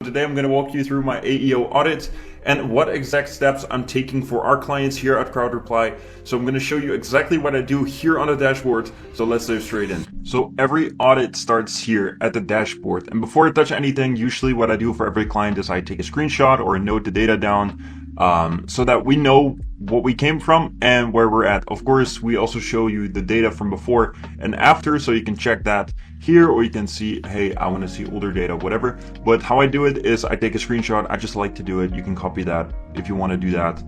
Today I'm going to walk you through my AEO audit and what exact steps I'm taking for our clients here at CrowdReply. So I'm going to show you exactly what I do here on the dashboard. So let's dive straight in. So every audit starts here at the dashboard. And before I touch anything, usually what I do for every client is I take a screenshot or note the data down so that we know what we came from and where we're at. Of course, we also show you the data from before and after, so you can check that here, or you can see, hey, I want to see older data, whatever. But how I do it is I take a screenshot. I just like to do it. You can copy that if you want to do that.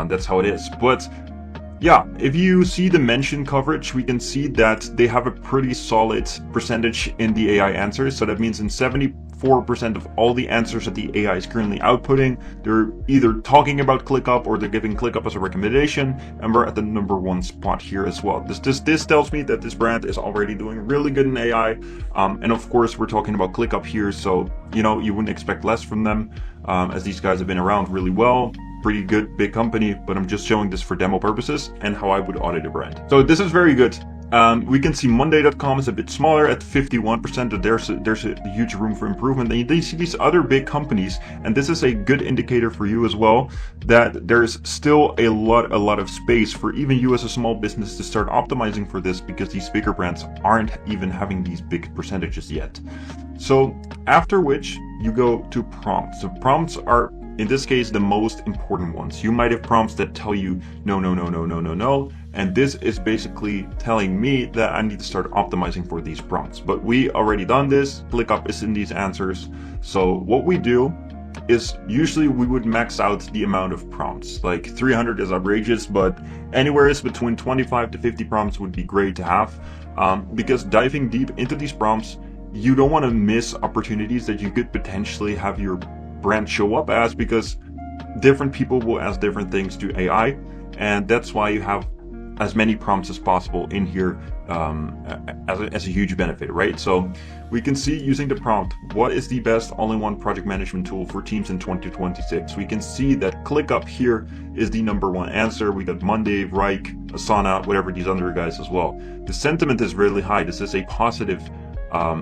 That's how it is. But yeah, if you see the mention coverage, we can see that they have a pretty solid percentage in the AI answers. So that means in 74% of all the answers that the AI is currently outputting, they're either talking about ClickUp or they're giving ClickUp as a recommendation, and we're at the #1 spot here as well. This tells me that this brand is already doing really good in AI, and of course we're talking about ClickUp here, so you know you wouldn't expect less from them, as these guys have been around really well. Pretty good big company, but I'm just showing this for demo purposes and how I would audit a brand. So this is very good. We can see Monday.com is a bit smaller at 51%, but there's a huge room for improvement. And you see these other big companies, and this is a good indicator for you as well, that there's still a lot of space for even you as a small business to start optimizing for this, because these bigger brands aren't even having these big percentages yet. So after which you go to prompts. So prompts are, in this case, the most important ones. You might have prompts that tell you no, no, no, no, no, no, no. And this is basically telling me that I need to start optimizing for these prompts. But we already done this. ClickUp is in these answers. So what we do is usually we would max out the amount of prompts. Like 300 is outrageous, but anywhere is between 25 to 50 prompts would be great to have. Because diving deep into these prompts, you don't want to miss opportunities that you could potentially have your brand show up as, because different people will ask different things to AI, and that's why you have as many prompts as possible in here as a huge benefit, right? So we can see, using the prompt, what is the best all-in-one project management tool for teams in 2026. We can see that ClickUp here is the #1 answer. We got Monday, Reich, Asana, whatever, these other guys as well. The sentiment is really high. This is a positive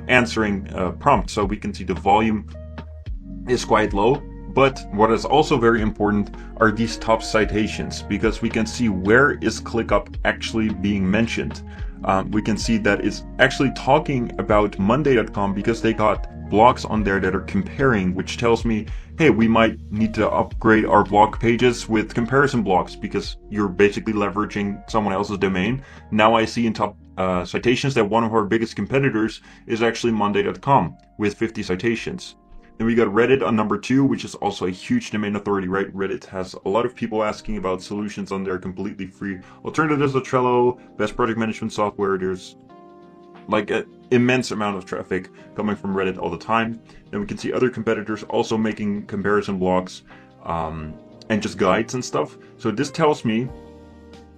answering prompt, so we can see the volume is quite low. But what is also very important are these top citations, because we can see where is ClickUp actually being mentioned. We can see that it's actually talking about Monday.com, because they got blogs on there that are comparing, which tells me, hey, we might need to upgrade our blog pages with comparison blogs, because you're basically leveraging someone else's domain. Now I see in top citations that one of our biggest competitors is actually Monday.com with 50 citations. Then we got Reddit on #2, which is also a huge domain authority, right? Reddit has a lot of people asking about solutions on there completely free. Alternatives to Trello, best project management software. There's like an immense amount of traffic coming from Reddit all the time. Then we can see other competitors also making comparison blogs and just guides and stuff. So this tells me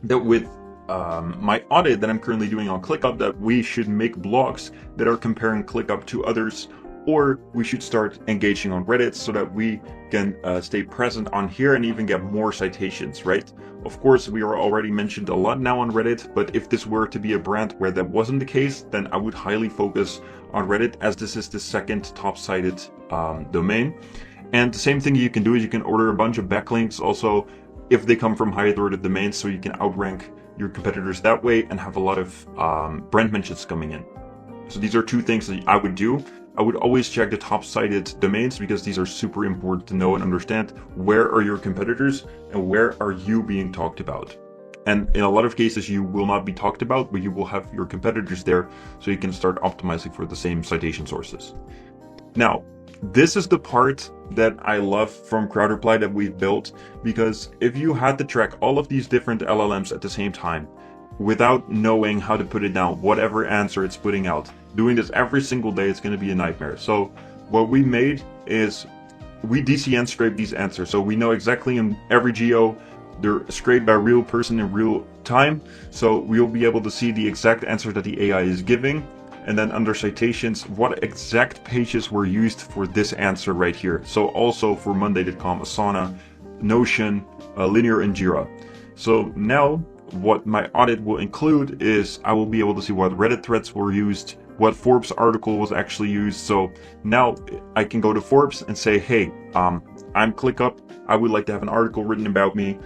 that with my audit that I'm currently doing on ClickUp, that we should make blogs that are comparing ClickUp to others, or we should start engaging on Reddit so that we can stay present on here and even get more citations, right? Of course, we are already mentioned a lot now on Reddit, but if this were to be a brand where that wasn't the case, then I would highly focus on Reddit, as this is the second top cited domain. And the same thing you can do is you can order a bunch of backlinks also if they come from high authority domains, so you can outrank your competitors that way and have a lot of brand mentions coming in. So these are two things that I would do. I would always check the top cited domains, because these are super important to know and understand. Where are your competitors and where are you being talked about? And in a lot of cases you will not be talked about, but you will have your competitors there, so you can start optimizing for the same citation sources. Now, this is the part that I love from CrowdReply that we've built, because if you had to track all of these different LLMs at the same time, without knowing how to put it down, whatever answer it's putting out, doing this every single day, it's going to be a nightmare. So what we made is we DCN scrape these answers. So we know exactly in every GEO, they're scraped by a real person in real time. So we'll be able to see the exact answer that the AI is giving. And then under citations, what exact pages were used for this answer right here. So also for Monday.com, Asana, Notion, Linear, and Jira. So now what my audit will include is I will be able to see what Reddit threads were used, what Forbes article was actually used. So now I can go to Forbes and say, hey, I'm ClickUp. I would like to have an article written about me.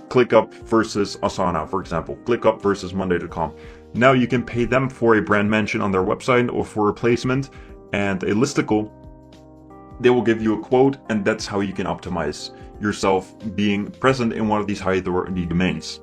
ClickUp versus Asana, for example. ClickUp versus Monday.com. Now you can pay them for a brand mention on their website or for a placement and a listicle. They will give you a quote, and that's how you can optimize yourself being present in one of these high authority domains.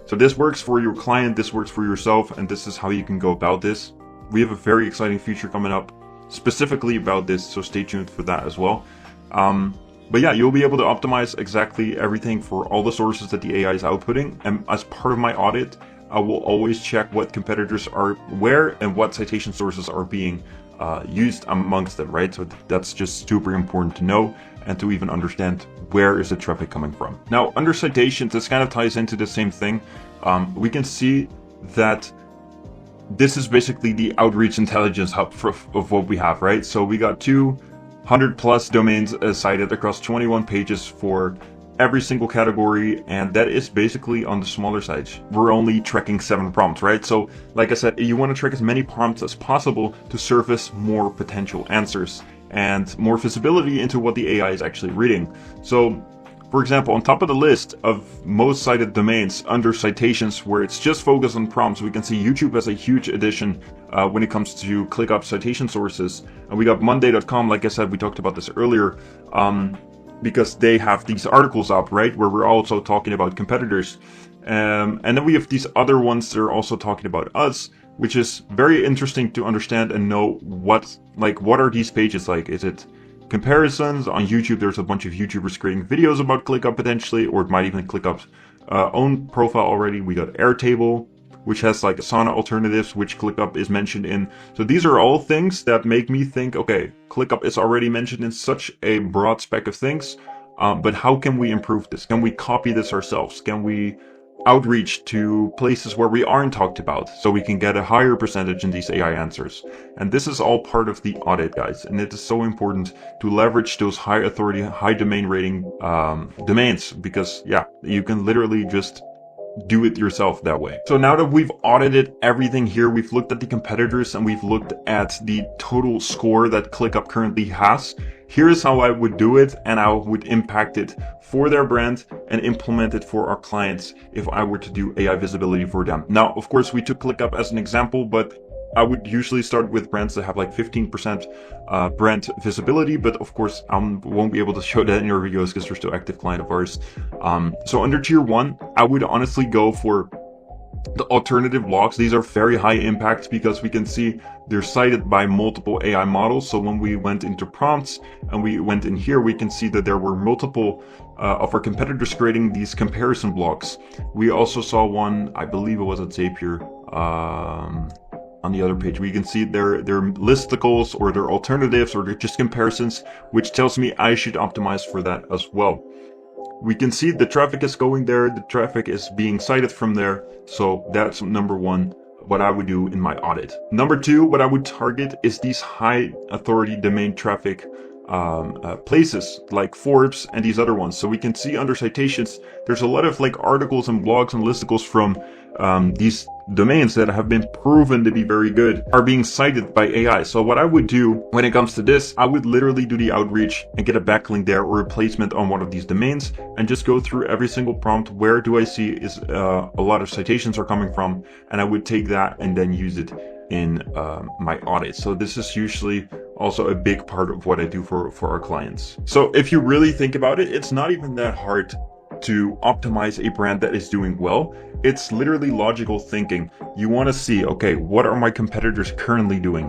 So this works for your client, this works for yourself, and this is how you can go about this. We have a very exciting feature coming up specifically about this, so stay tuned for that as well. But yeah, you'll be able to optimize exactly everything for all the sources that the AI is outputting. And as part of my audit, I will always check what competitors are where and what citation sources are being used amongst them, right? So that's just super important to know and to even understand where is the traffic coming from. Now, under citations, this kind of ties into the same thing. We can see that this is basically the outreach intelligence hub of what we have, right? So we got 200 plus domains cited across 21 pages for every single category, and that is basically on the smaller side. We're only tracking 7 prompts, right? So like I said, you want to track as many prompts as possible to surface more potential answers and more visibility into what the AI is actually reading. So for example, on top of the list of most cited domains under citations where it's just focused on prompts, we can see YouTube has a huge addition when it comes to ClickUp citation sources. And we got Monday.com, like I said, we talked about this earlier, because they have these articles up, right, where we're also talking about competitors. And then we have these other ones that are also talking about us, which is very interesting to understand and know what are these pages like? Is it comparisons on YouTube? There's a bunch of YouTubers creating videos about ClickUp potentially, or it might even ClickUp's own profile already. We got Airtable, which has like Asana alternatives, which ClickUp is mentioned in. So these are all things that make me think, okay, ClickUp is already mentioned in such a broad spec of things, but how can we improve this? Can we copy this ourselves? Can we outreach to places where we aren't talked about so we can get a higher percentage in these AI answers? And this is all part of the audit, guys. And it is so important to leverage those high authority, high domain rating domains, because yeah, you can literally just do it yourself that way. So now that we've audited everything here, we've looked at the competitors and we've looked at the total score that ClickUp currently has. Here's how I would do it and how I would impact it for their brand and implement it for our clients if I were to do AI visibility for them. Now, of course, we took ClickUp as an example, but I would usually start with brands that have like 15% brand visibility, but of course I won't be able to show that in your videos because they're still active client of ours. So under tier 1, I would honestly go for the alternative blogs. These are very high impact because we can see they're cited by multiple AI models. So when we went into prompts and we went in here, we can see that there were multiple of our competitors creating these comparison blogs. We also saw one, I believe it was at Zapier, on the other page. We can see their listicles or their alternatives or their just comparisons, which tells me I should optimize for that as well. We can see the traffic is going there, the traffic is being cited from there. So that's number 1, what I would do in my audit. Number 2, what I would target is these high authority domain traffic places like Forbes and these other ones. So we can see under citations, there's a lot of like articles and blogs and listicles from these domains that have been proven to be very good are being cited by AI. So what I would do when it comes to this, I would literally do the outreach and get a backlink there or a placement on one of these domains and just go through every single prompt. Where do I see is a lot of citations are coming from? And I would take that and then use it in my audit. So this is usually also a big part of what I do for our clients. So if you really think about it, it's not even that hard to optimize a brand that is doing well. It's literally logical thinking. You want to see, okay, what are my competitors currently doing?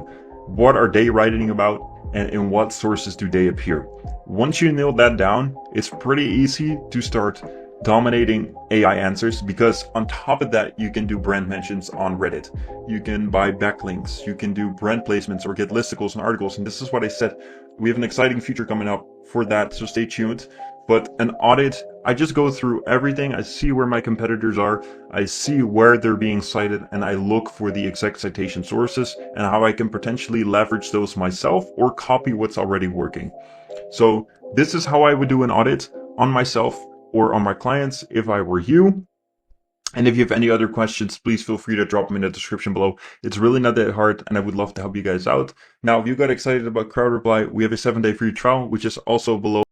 What are they writing about? And in what sources do they appear? Once you nail that down, it's pretty easy to start dominating AI answers, because on top of that, you can do brand mentions on Reddit. You can buy backlinks. You can do brand placements or get listicles and articles. And this is what I said. We have an exciting future coming up for that, so stay tuned. But an audit, I just go through everything. I see where my competitors are. I see where they're being cited, and I look for the exact citation sources and how I can potentially leverage those myself or copy what's already working. So this is how I would do an audit on myself or on my clients if I were you. And if you have any other questions, please feel free to drop them in the description below. It's really not that hard, and I would love to help you guys out. Now, if you got excited about crowd reply, we have a 7-day free trial, which is also below.